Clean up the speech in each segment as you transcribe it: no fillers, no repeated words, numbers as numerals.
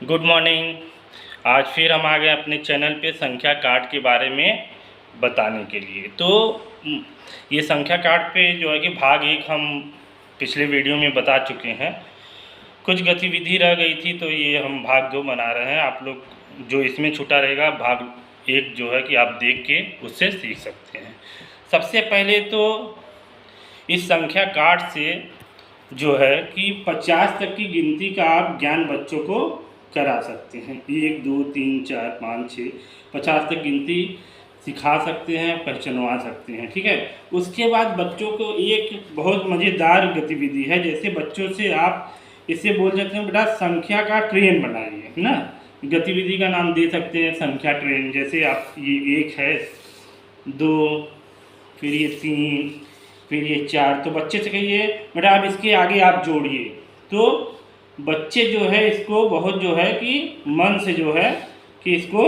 Good morning. आज फिर हम आ गए अपने चैनल पे संख्या काट के बारे में बताने के लिए। तो ये संख्या काट पे जो है कि भाग 1 हम पिछले वीडियो में बता चुके हैं। कुछ गतिविधि रह गई थी तो ये हम भाग 2 बना रहे हैं। आप लोग जो इसमें छूटा रहेगा भाग 1 जो है कि आप देख के उससे सीख सकते हैं। सबसे पहले तो इस संख्या काट से जो है कि 50 तक की गिनती का आप ज्ञान बच्चों को करा सकते हैं। 1 2 3 4 5 6 50 तक गिनती सिखा सकते हैं, पहचानवा सकते हैं। ठीक है। उसके बाद बच्चों को एक बहुत मज़ेदार गतिविधि है, जैसे बच्चों से आप इसे बोल सकते हैं बेटा संख्या का ट्रेन बनाइए, है ना। गतिविधि का नाम दे सकते हैं संख्या ट्रेन। जैसे आप ये 1 है, 2, फिर ये 3, फिर ये 4। तो बच्चे से कहिए बेटा आप इसके आगे आप जोड़िए। तो बच्चे जो है इसको बहुत जो है कि मन से जो है कि इसको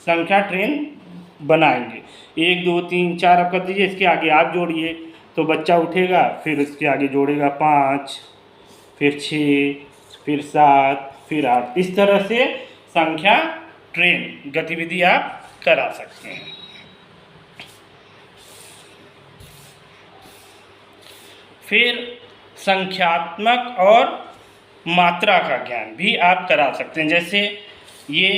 संख्या ट्रेन बनाएंगे। 1 2 3 4 आप कर दीजिए, इसके आगे आप जोड़िए। तो बच्चा उठेगा, फिर इसके आगे जोड़ेगा 5, फिर 6, फिर 7, फिर 8। इस तरह से संख्या ट्रेन गतिविधि आप करा सकते हैं। फिर संख्यात्मक और मात्रा का ज्ञान भी आप करा सकते हैं। जैसे ये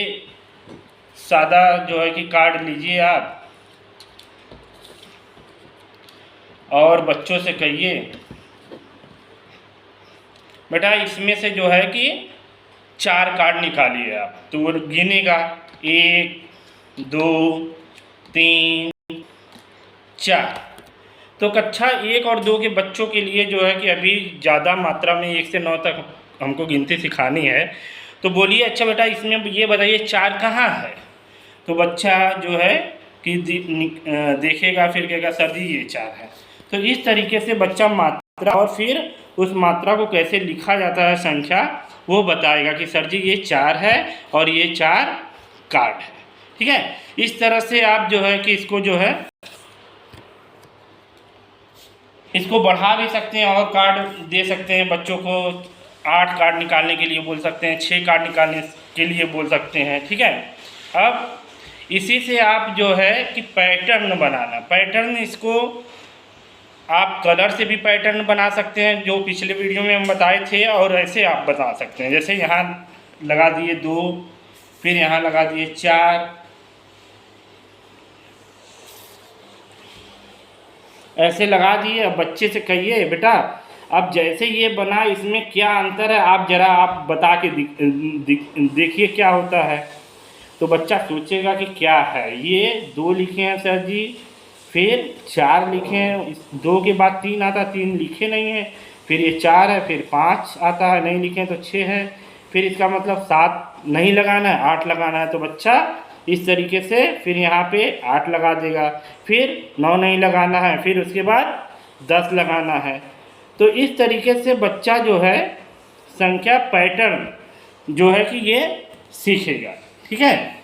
सादा जो है कि कार्ड लीजिए आप और बच्चों से कहिए बेटा इसमें से जो है कि 4 कार्ड निकालिए आप। तो वो गिनेगा 1 2 3 4। तो कक्षा 1 और 2 के बच्चों के लिए जो है कि अभी ज़्यादा मात्रा में 1 से 9 तक हमको गिनती सिखानी है। तो बोलिए अच्छा बेटा इसमें ये बताइए 4 कहाँ है। तो बच्चा जो है कि देखेगा, फिर कहेगा सर जी ये 4 है। तो इस तरीके से बच्चा मात्रा और फिर उस मात्रा को कैसे लिखा जाता है संख्या वो बताएगा कि सर जी ये 4 है और ये 4 कार्ड है। ठीक है। इस तरह से आप जो है कि इसको जो है इसको बढ़ा भी सकते हैं और कार्ड दे सकते हैं बच्चों को। 8 कार्ड निकालने के लिए बोल सकते हैं, 6 कार्ड निकालने के लिए बोल सकते हैं। ठीक है। अब इसी से आप जो है कि पैटर्न बनाना, पैटर्न इसको आप कलर से भी पैटर्न बना सकते हैं जो पिछले वीडियो में हम बताए थे, और ऐसे आप बता सकते हैं। जैसे यहाँ लगा दिए 2, फिर यहाँ लगा दिए 4, ऐसे लगा दिए। अब बच्चे से कहिए बेटा अब जैसे ये बना इसमें क्या अंतर है आप ज़रा आप बता के देखिए क्या होता है। तो बच्चा सोचेगा कि क्या है। ये 2 लिखे हैं सर जी, फिर 4 लिखे हैं, 2 के बाद 3 आता, 3 लिखे नहीं है, फिर ये 4 है, फिर 5 आता है नहीं लिखे तो 6 है, फिर इसका मतलब 7 नहीं लगाना है 8 लगाना है। तो बच्चा इस तरीके से फिर यहाँ पे 8 लगा देगा, फिर 9 नहीं लगाना है, फिर उसके बाद 10 लगाना है। तो इस तरीके से बच्चा जो है संख्या पैटर्न जो है कि ये सीखेगा। ठीक है।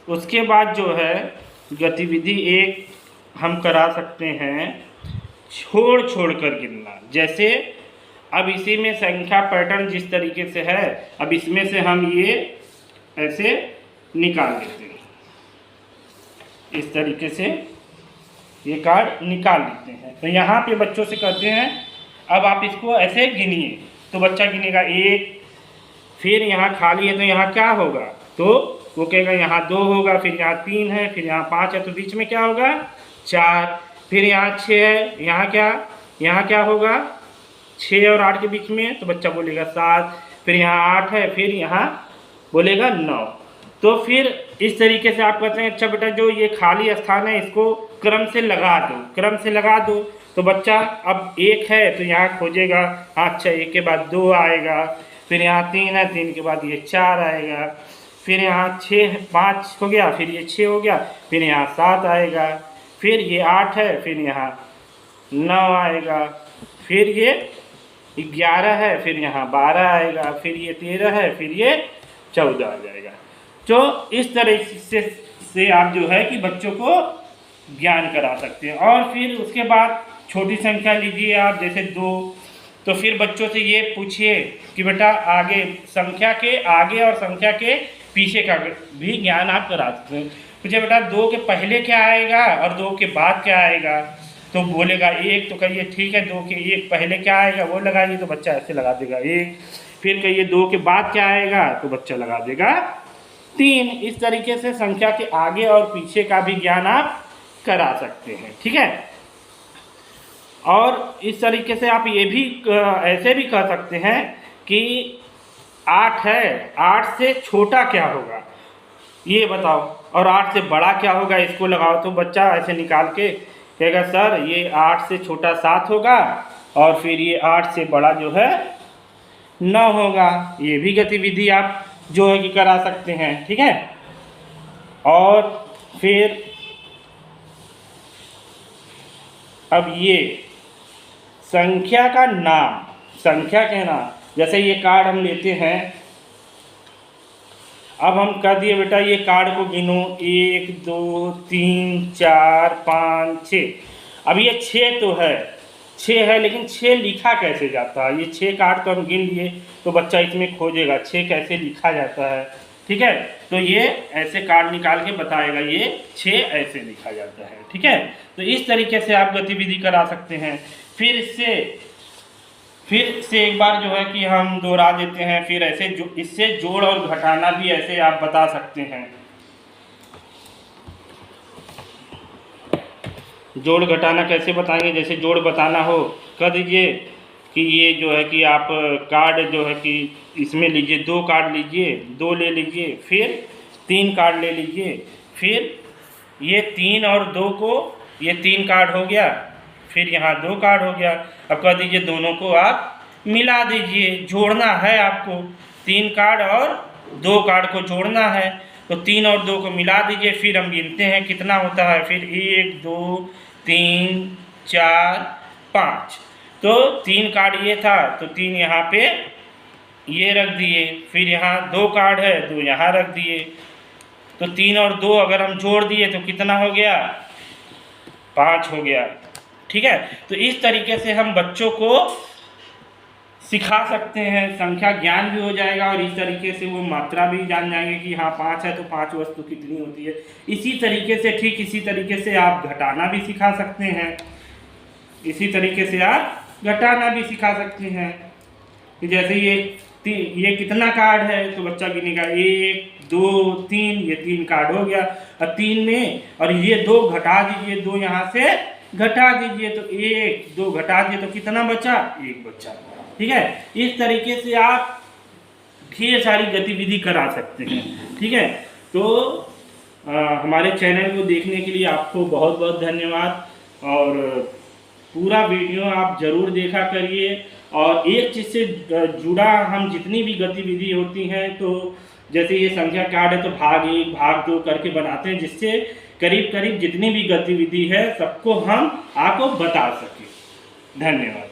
उसके बाद जो है गतिविधि 1 हम करा सकते हैं छोड़ छोड़ कर गिनना। जैसे अब इसी में संख्या पैटर्न जिस तरीके से है, अब इसमें से हम ये ऐसे निकाल लेते हैं। इस तरीके से ये कार्ड निकाल लेते हैं। तो यहाँ पे बच्चों से कहते हैं अब आप इसको ऐसे गिनिए। तो बच्चा गिनेगा 1, फिर यहाँ खाली है तो यहाँ क्या होगा, तो वो कहेगा यहाँ 2 होगा, फिर यहाँ 3 है, फिर यहाँ 5 है, तो बीच में क्या होगा 4, फिर यहाँ 6 है, यहाँ क्या होगा 6 और 8 के बीच में, तो बच्चा बोलेगा 7, फिर यहाँ 8 है, फिर यहाँ बोलेगा 9। तो फिर इस तरीके से आप कहते हैं अच्छा बेटा जो ये खाली स्थान है इसको क्रम से लगा दो, क्रम से लगा दो। तो बच्चा अब 1 है तो यहाँ खोजेगा, अच्छा 1 के बाद 2 आएगा, फिर यहाँ 3 है, 3 के बाद ये 4 आएगा, फिर यहाँ 5 हो गया, फिर ये 6 हो गया, फिर यहाँ 7 आएगा, फिर ये 8 है, फिर यहाँ 9 आएगा, फिर ये 11 है, फिर यहाँ 12 आएगा, फिर ये 13 है, फिर ये 14 आ जाएगा। तो इस तरह से आप जो है कि बच्चों को ज्ञान करा सकते हैं। और फिर उसके बाद छोटी संख्या लीजिए आप, जैसे 2, तो फिर बच्चों से ये पूछिए कि बेटा आगे संख्या के आगे और संख्या के पीछे का भी ज्ञान आप करा सकते हैं। पूछे बेटा 2 के पहले क्या आएगा और 2 के बाद क्या आएगा, तो बोलेगा 1, तो कहिए ठीक है 2 के 1 पहले क्या आएगा वो लगाइए, तो बच्चा ऐसे लगा देगा 1। फिर कहिए 2 के बाद क्या आएगा, तो बच्चा लगा देगा 3। इस तरीके से संख्या के आगे और पीछे का भी ज्ञान आप करा सकते हैं, ठीक है। और इस तरीके से आप ये भी ऐसे भी कह सकते हैं कि 8 है, 8 से छोटा क्या होगा ये बताओ, और 8 से बड़ा क्या होगा इसको लगाओ, तो बच्चा ऐसे निकाल के कहेगा सर ये 8 से छोटा 7 होगा और फिर ये 8 से बड़ा जो है 9 होगा। ये भी गतिविधि आप जो है कि करा सकते हैं, ठीक है। और फिर अब ये संख्या का नाम, संख्या कहना, जैसे ये कार्ड हम लेते हैं, अब हम कह दिए बेटा ये कार्ड को गिनो 1 2 3 4 5 6। अब ये 6 तो है, 6 है, लेकिन 6 लिखा कैसे जाता है, ये 6 कार्ड तो हम गिन लिए, तो बच्चा इसमें खोजेगा 6 कैसे लिखा जाता है, ठीक है। तो ये ऐसे कार्ड निकाल के बताएगा ये 6 ऐसे लिखा जाता है, ठीक है। तो इस तरीके से आप गतिविधि करा सकते हैं। फिर से एक बार जो है कि हम दोहरा देते हैं, फिर ऐसे इससे जोड़ और घटाना भी ऐसे आप बता सकते हैं। जोड़ घटाना कैसे बताएंगे, जैसे जोड़ बताना हो कह दीजिए कि ये जो है कि आप कार्ड जो है कि इसमें लीजिए 2 कार्ड लीजिए, 2 ले लीजिए, फिर 3 कार्ड ले लीजिए, फिर ये 3 और 2 को, ये 3 कार्ड हो गया, फिर यहाँ 2 कार्ड हो गया। अब कह दीजिए दोनों को आप मिला दीजिए, जोड़ना है आपको, 3 कार्ड और 2 कार्ड को जोड़ना है, तो 3 और 2 को मिला दीजिए। फिर हम गिनते हैं कितना होता है, फिर 1 2 3 4 5। तो 3 कार्ड ये था, तो 3 यहाँ पे ये रख दिए, फिर यहाँ 2 कार्ड है, 2 यहाँ रख दिए, तो 3 और 2 अगर हम जोड़ दिए तो कितना हो गया, 5 हो गया, ठीक है। तो इस तरीके से हम बच्चों को सिखा सकते हैं, संख्या ज्ञान भी हो जाएगा और इस तरीके से वो मात्रा भी जान जाएंगे कि हाँ 5 है तो 5 वस्तु कितनी होती है। इसी तरीके से, ठीक इसी तरीके से आप घटाना भी सिखा सकते हैं, इसी तरीके से आप घटाना भी सिखा सकते हैं। कि जैसे ये कितना कार्ड है, तो बच्चा गिनेगा 1 2 3, ये 3 कार्ड हो गया, और 3 में और ये 2 घटा दीजिए, 2 यहाँ से घटा दीजिए, तो 1 2 घटा दिए तो कितना बचा, 1 बचा, ठीक है। इस तरीके से आप ढेर सारी गतिविधि करा सकते हैं, ठीक है। तो हमारे चैनल को देखने के लिए आपको बहुत बहुत धन्यवाद, और पूरा वीडियो आप ज़रूर देखा करिए। और एक चीज़ से जुड़ा हम जितनी भी गतिविधि होती हैं, तो जैसे ये संख्या कार्ड है तो भाग 1 भाग 2 करके बनाते हैं, जिससे करीब करीब जितनी भी गतिविधि है सबको हम आपको बता सकें। धन्यवाद।